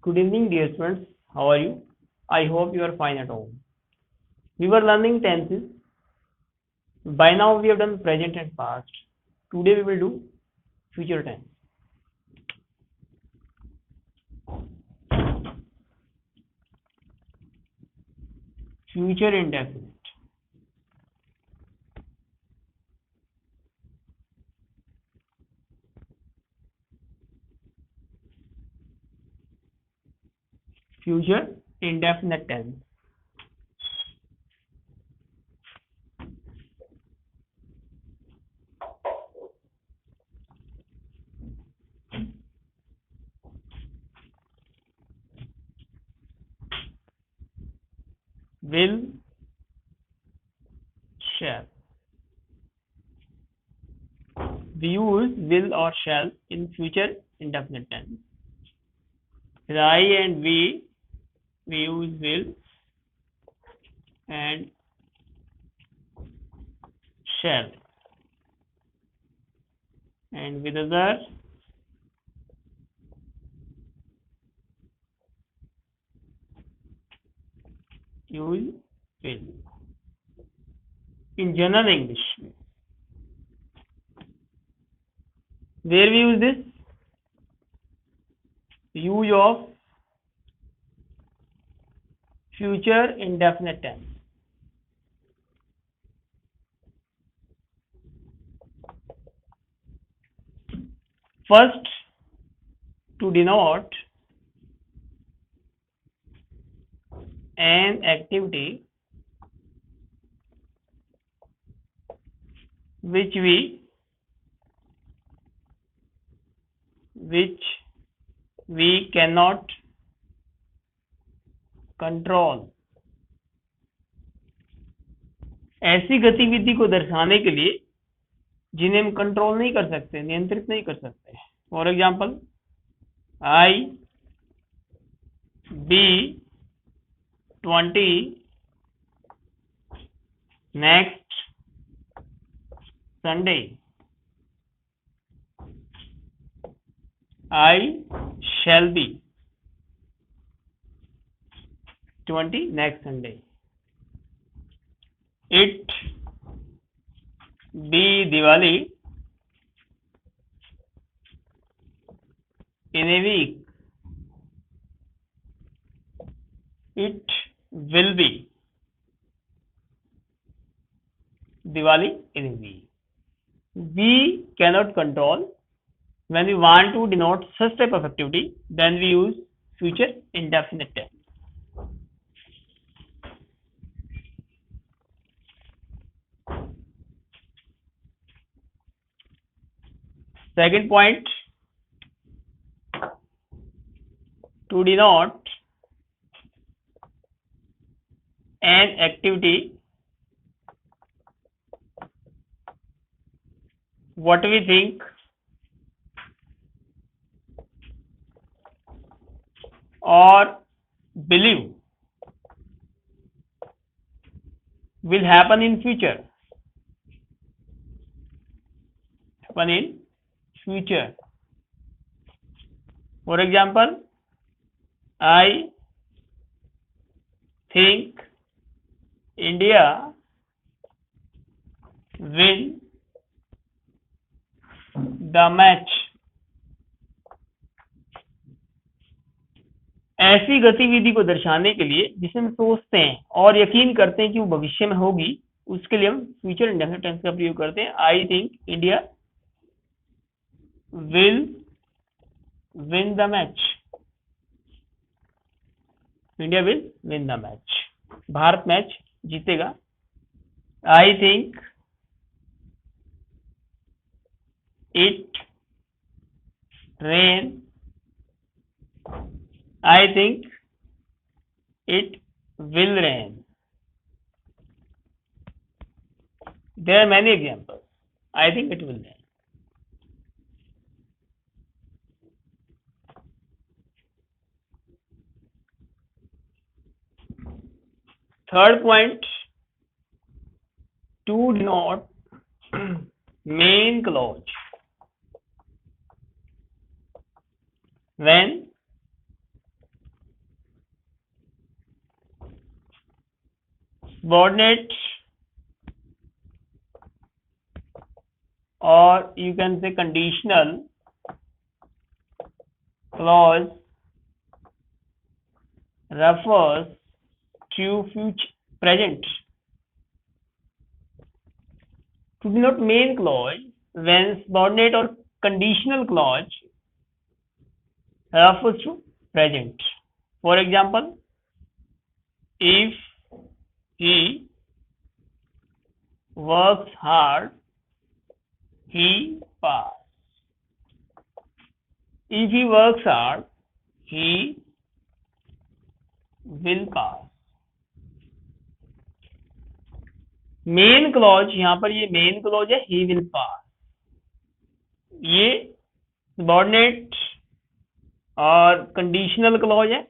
Good evening, dear students. How are you? I hope you are fine at home. We were learning tenses. By now, we have done present and past. Today, we will do future tense. Future indefinite. Future indefinite tense. Will, shall. We use will or shall in future indefinite tense. With I and we use will and shall. And with other, use will. In general English, where we use this? Use of future indefinite tense. First, to denote an activity which we cannot control. ऐसी गतिविधि को दर्शाने के लिए जिन्हें हम control नहीं कर सकते, नियंत्रित नहीं कर सकते. For example, I be 20 next Sunday. I shall be 20 next Sunday. It be Diwali in a week. It will be Diwali in a week. We cannot control. When we want to denote such type of activity, then we use future indefinite tense. Second point, to denote an activity what we think or believe will happen in future. For example, I think India win the match. ऐसी गतिविधि को दर्शाने के लिए जिसे हम सोचते हैं और यकीन करते हैं कि वो भविष्य में होगी, उसके लिए हम फ्यूचर इंडेफिनिट टेंस का प्रयोग करते हैं. I think India will win the match. India will win the match. Bharat match जीतेगा. I think it rain. I think it will rain. There are many examples. I think it will rain. Third point, to denote main clause. When subordinate, or you can say conditional clause refers to future present to denote main clause when subordinate or conditional clause refers to present. For example, if he works hard, he pass. If he works hard, he will pass. Main clause यहां पर ये main clause है he will pass, ये subordinate और conditional clause है।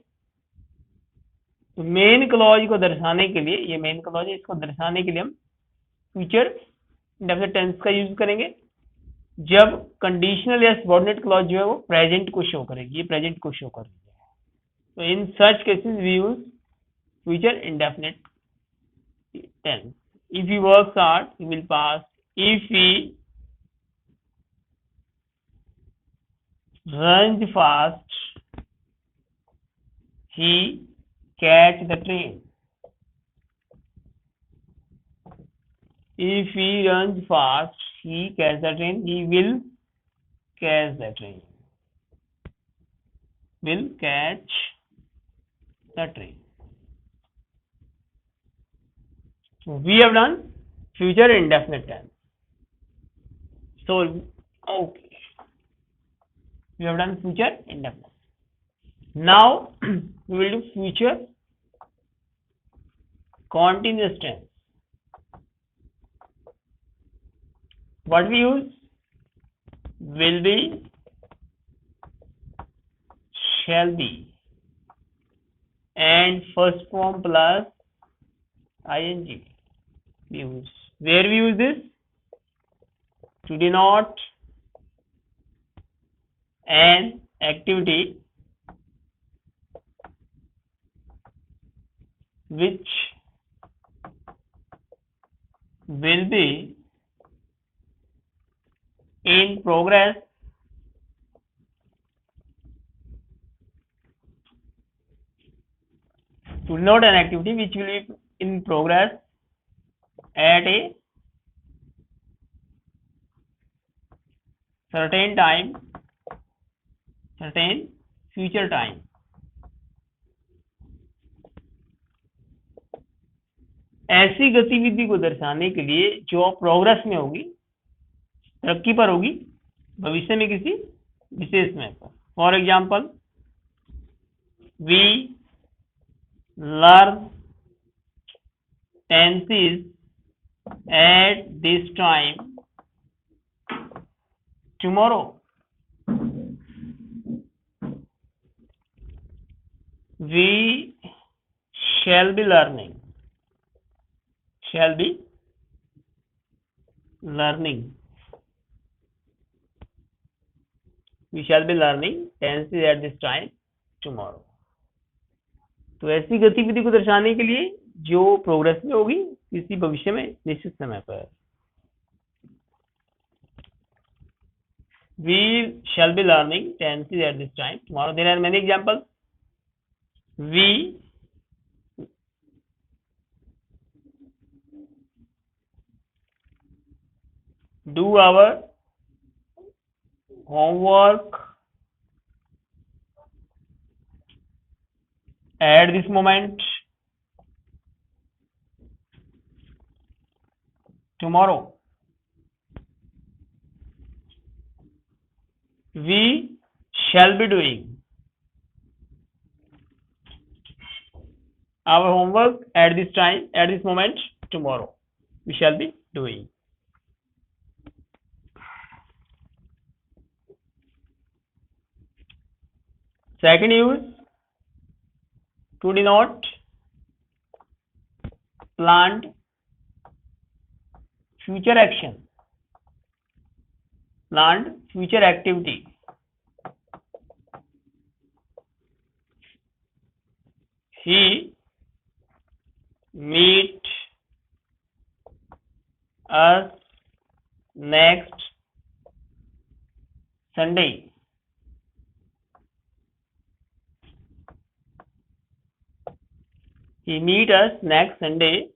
तो main clause को दर्शाने के लिए, ये मेन क्लॉज है, इसको दर्शाने के लिए हम फ्यूचर इंडेफिनिट टेंस का यूज करेंगे जब कंडीशनल या सबॉर्डिनेट क्लॉज जो है वो प्रेजेंट को शो करेगी, ये प्रेजेंट को शो करेगी। तो in such cases we use future indefinite tense. If he works hard, he will pass. If he runs fast, he catch the train. If he runs fast, he catch the train. He will catch the train. Will catch the train. So we have done future indefinite tense. So okay, we have done future indefinite. Now we will do future continuous tense. What we use? Will be, shall be, and first form plus ing we use. Where we use this? To denote an activity which will be in progress to denote an activity which will be in progress at a certain time, certain future time. ऐसी गतिविधि को दर्शाने के लिए जो progress में होगी, तरक्की पर होगी, भविष्य में किसी विशेष समय पर। For example, we learn tenses at this time tomorrow. We shall be learning. Shall be learning. We shall be learning tenses at this time tomorrow. तो ऐसी गतिविधि को दर्शाने के लिए जो प्रोग्रेस में होगी किसी भविष्य में निश्चित समय पर। We shall be learning tenses at this time tomorrow. There are many examples. We do our homework at this moment tomorrow. We shall be doing our homework at this time, at this moment tomorrow. We shall be doing. Second use, to denote planned future action, planned future activity. He meet us next Sunday. He meet us next Sunday.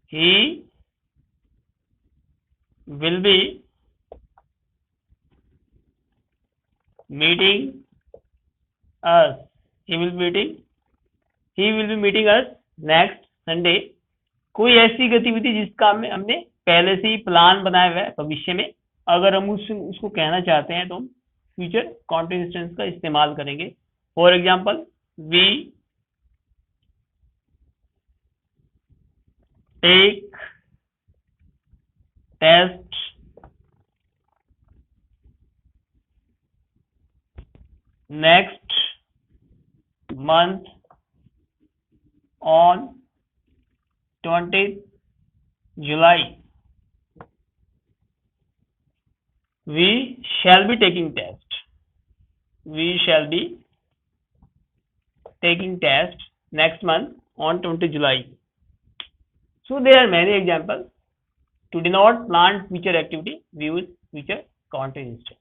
He will be meeting us. He will be meeting us next Sunday. कोई ऐसी गतिविधि जिसका हमने पहले से ही plan बनाया हुआ है भविष्य में, अगर हम उसको कहना चाहते हैं तो हम फ्यूचर कॉन्टिन्यूअस टेंस का इस्तेमाल करेंगे. For example, we take test next month on 20th July. We shall be taking test. We shall be taking test next month on 20th July. So there are many examples. To denote planned future activity, we use future continuous tense.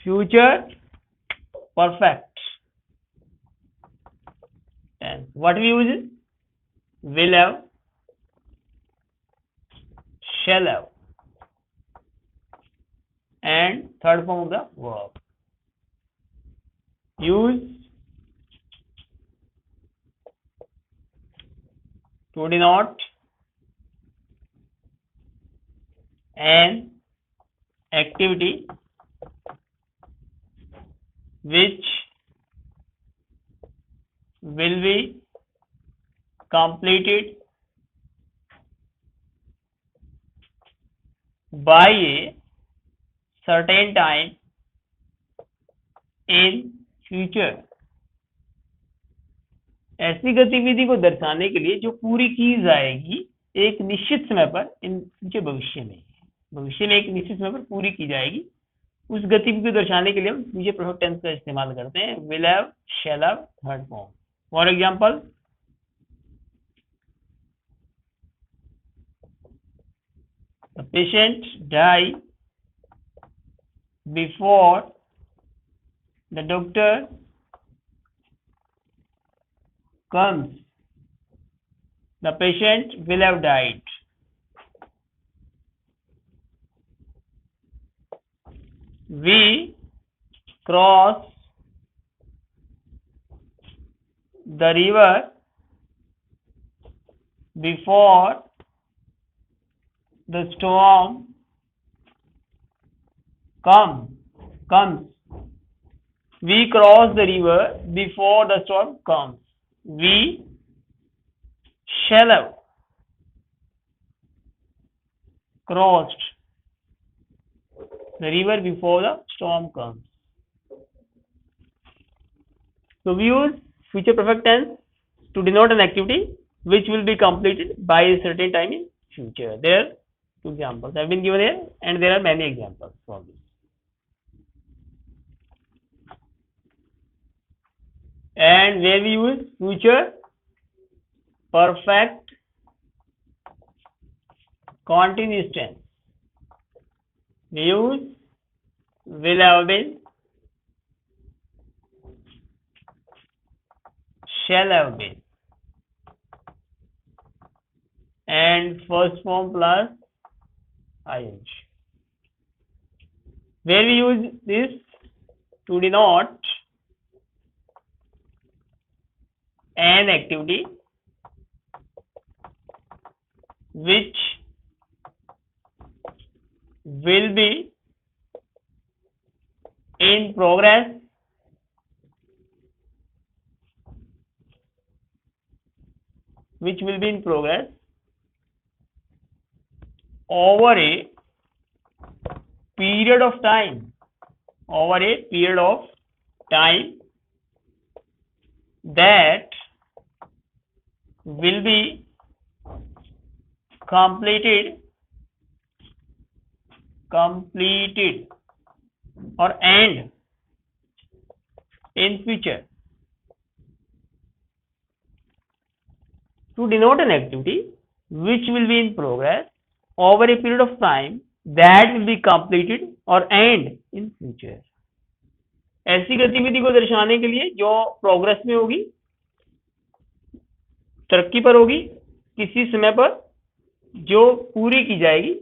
Future perfect tense. What we use is will have, shall have, and third form of the verb. Use to denote an activity which will be completed by a certain time in future. ऐसी गतिविधि को दर्शाने के लिए जो पूरी की जाएगी एक निश्चित समय पर, इन फ्यूचर भविष्य में एक निश्चित समय पर पूरी की जाएगी, उस गतिविधि को दर्शाने के लिए हम फ्यूचर परफेक्ट टेंस का इस्तेमाल करते हैं. Will have, shall have, third form. For example, the patient die before the doctor comes. The patient will have died. We cross the river before the storm comes. We cross the river before the storm comes. We shall have crossed the river before the storm comes. So we use future perfect tense to denote an activity which will be completed by a certain time in future. There are two examples have been given here, and there are many examples for this. And where we use future perfect continuous tense, we use will have been, shall have been, and first form plus ing. Where we use this to denote an activity which will be in progress over a period of time, that will be completed or end in future. to denote an activity which will be in progress over a period of time that will be completed or end in future. ऐसी गतिविधि को दर्शाने के लिए जो progress में होगी, तरक्की पर होगी, किसी समय पर जो पूरी की जाएगी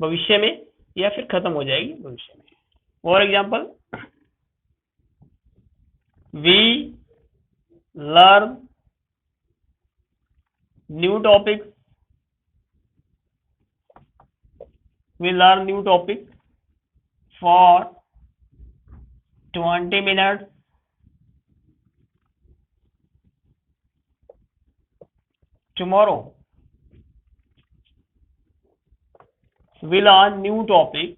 भविष्य में या फिर खत्म हो जाएगी भविष्य में. For example, we learn new topics. We learn new topics for 20 minutes tomorrow. We learn new topic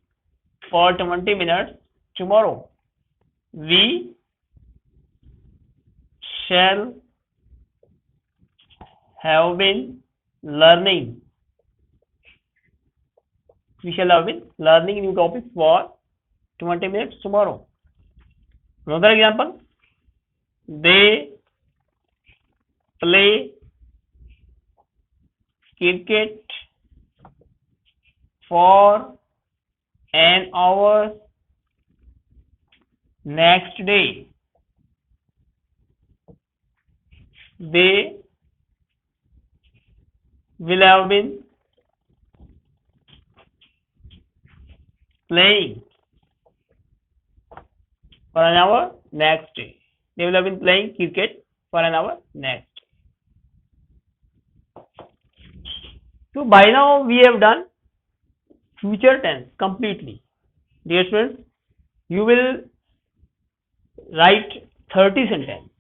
for 20 minutes tomorrow. We shall have been learning. We shall have been learning new topics for 20 minutes tomorrow. Another example, they play cricket for an hour next day. They will have been playing for an hour next day. They will have been playing cricket for an hour next day. So by now we have done future tense completely. Dear students, you will write 30 sentences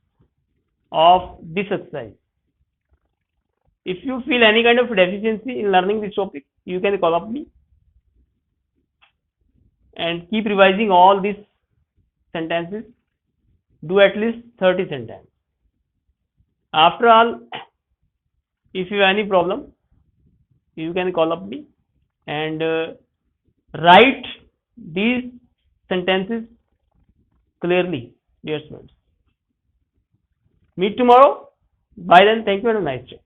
of this exercise. If you feel any kind of deficiency in learning this topic, you can call up me and keep revising all these sentences. Do at least 30 sentences. After all, if you have any problem, you can call up me and write these sentences clearly, dear students. Meet tomorrow. Bye then. Thank you and have a nice day.